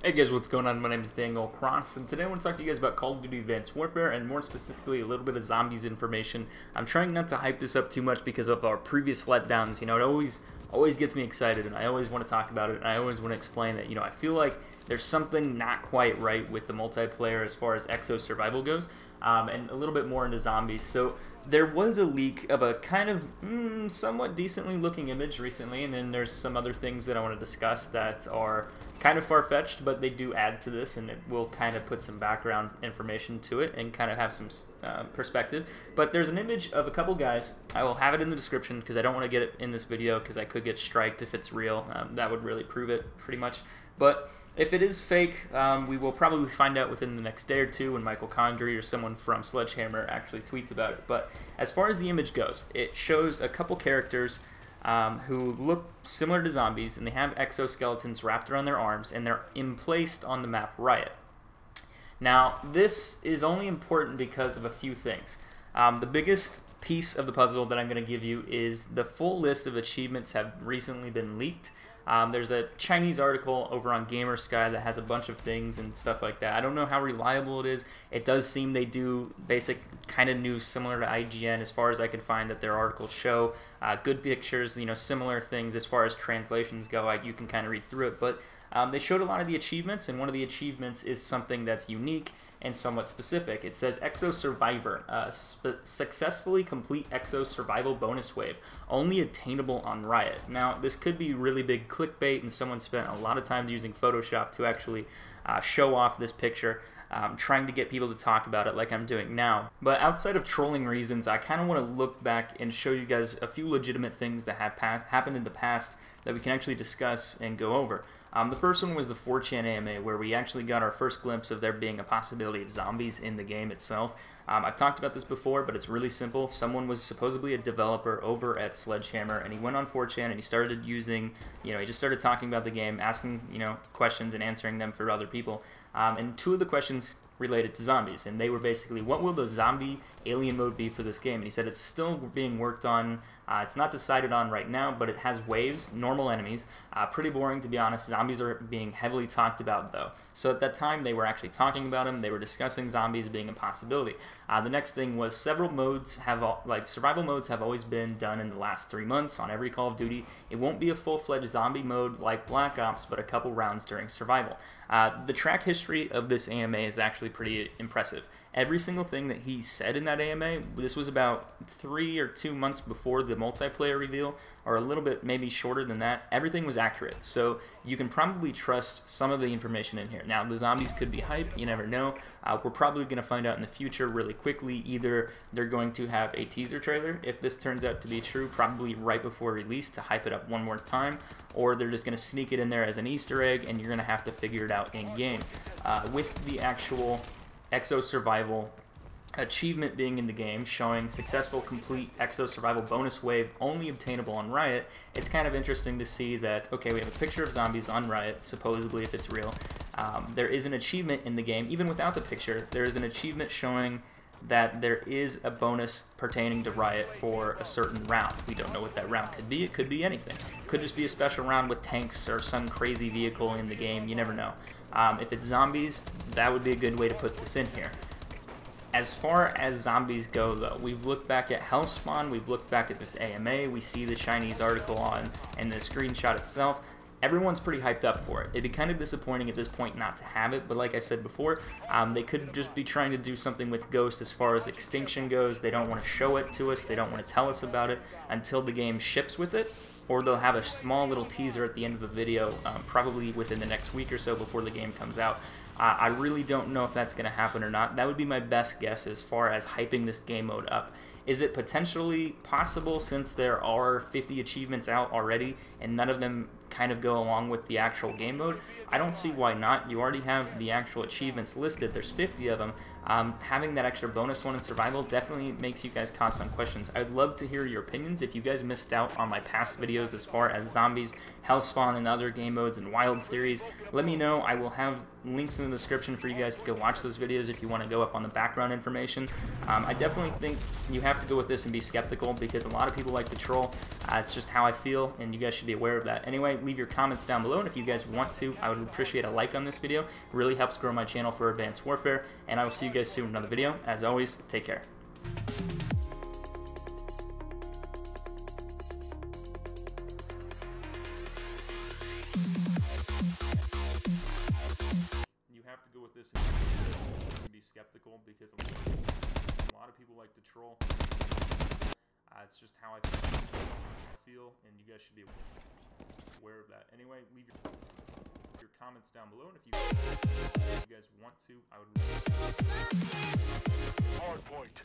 Hey guys, what's going on? My name is Daniel Cross, and today I want to talk to you guys about Call of Duty Advanced Warfare, and more specifically, a little bit of zombies information. I'm trying not to hype this up too much because of our previous letdowns. You know, it always gets me excited, and I always want to talk about it, and I always want to explain that, you know, I feel like there's something not quite right with the multiplayer as far as Exo Survival goes, and a little bit more into zombies. So there was a leak of a kind of somewhat decently looking image recently, and then there's some other things that I want to discuss that are kind of far-fetched, but they do add to this, and it will kind of put some background information to it and kind of have some perspective. But there's an image of a couple guys. I will have it in the description because I don't want to get it in this video because I could get striked if it's real. That would really prove it pretty much. But if it is fake, we will probably find out within the next day or two when Michael Condrey or someone from Sledgehammer actually tweets about it. But as far as the image goes, it shows a couple characters who look similar to zombies, and they have exoskeletons wrapped around their arms, and they're emplaced on the map Riot. Now, this is only important because of a few things. The biggest piece of the puzzle that I'm going to give you is the full list of achievements have recently been leaked. There's a Chinese article over on Gamersky that has a bunch of things and stuff like that. I don't know how reliable it is. It does seem they do basic kind of news similar to IGN as far as I can find that their articles show. Good pictures, you know, similar things as far as translations go. You can kind of read through it. But they showed a lot of the achievements, and one of the achievements is something that's unique and somewhat specific. It says Exo Survivor, successfully complete Exo Survival bonus wave, only attainable on Riot. Now, this could be really big clickbait, and someone spent a lot of time using Photoshop to actually show off this picture, trying to get people to talk about it like I'm doing now. But outside of trolling reasons, I kind of want to look back and show you guys a few legitimate things that have happened in the past that we can actually discuss and go over. The first one was the 4chan AMA, where we actually got our first glimpse of there being a possibility of zombies in the game itself. I've talked about this before, but it's really simple. Someone was supposedly a developer over at Sledgehammer, and he went on 4chan and he started using, you know, he just started talking about the game, asking, you know, questions and answering them for other people. And two of the questions related to zombies, and they were basically, what will the zombie alien mode be for this game? And he said it's still being worked on. It's not decided on right now, but it has waves, normal enemies. Pretty boring, to be honest. Zombies are being heavily talked about, though. So at that time, they were actually talking about them. They were discussing zombies being a possibility. The next thing was several modes have, like survival modes have always been done in the last 3 months on every Call of Duty. It won't be a full-fledged zombie mode like Black Ops, but a couple rounds during survival. The track history of this AMA is actually pretty impressive. Every single thing that he said in that AMA, this was about 3 or 2 months before the multiplayer reveal, or a little bit maybe shorter than that. Everything was accurate, so you can probably trust some of the information in here. Now, the zombies could be hype, you never know. We're probably going to find out in the future really quickly. Either they're going to have a teaser trailer, if this turns out to be true, probably right before release to hype it up one more time, or they're just going to sneak it in there as an Easter egg, and you're going to have to figure it out in-game. With the actual Exo Survival achievement being in the game, showing successful complete Exo Survival bonus wave only obtainable on Riot, it's kind of interesting to see that, okay, we have a picture of zombies on Riot, supposedly if it's real. There is an achievement in the game, even without the picture, there is an achievement showing that there is a bonus pertaining to Riot for a certain round. We don't know what that round could be. It could be anything. It could just be a special round with tanks or some crazy vehicle in the game. You never know. If it's zombies, that would be a good way to put this in here. As far as zombies go, though, we've looked back at Hellspawn, we've looked back at this AMA, we see the Chinese article on, and the screenshot itself. Everyone's pretty hyped up for it. It'd be kind of disappointing at this point not to have it, but like I said before, they could just be trying to do something with Ghost as far as Extinction goes. They don't want to show it to us, they don't want to tell us about it until the game ships with it, or they'll have a small little teaser at the end of the video, probably within the next week or so before the game comes out. I really don't know if that's going to happen or not. That would be my best guess as far as hyping this game mode up. Is it potentially possible, since there are 50 achievements out already and none of them kind of go along with the actual game mode? I don't see why not. You already have the actual achievements listed. There's 50 of them. Having that extra bonus one in survival definitely makes you guys cause some questions. I'd love to hear your opinions. If you guys missed out on my past videos as far as zombies, Hellspawn, and other game modes and wild theories, let me know. I will have links in the description for you guys to go watch those videos if you want to go up on the background information. I definitely think you have to go with this and be skeptical because a lot of people like to troll. It's just how I feel, and you guys should be aware of that. Anyway, leave your comments down below, and if you guys want to, I would appreciate a like on this video. It really helps grow my channel for Advanced Warfare, and I will see you guys soon in another video. As always, take care. You have to go with this and be skeptical, because a lot of people like to troll. It's just how I feel, and you guys should be aware of that. Anyway, leave your comments down below, and if you guys want to, I would... Hard point.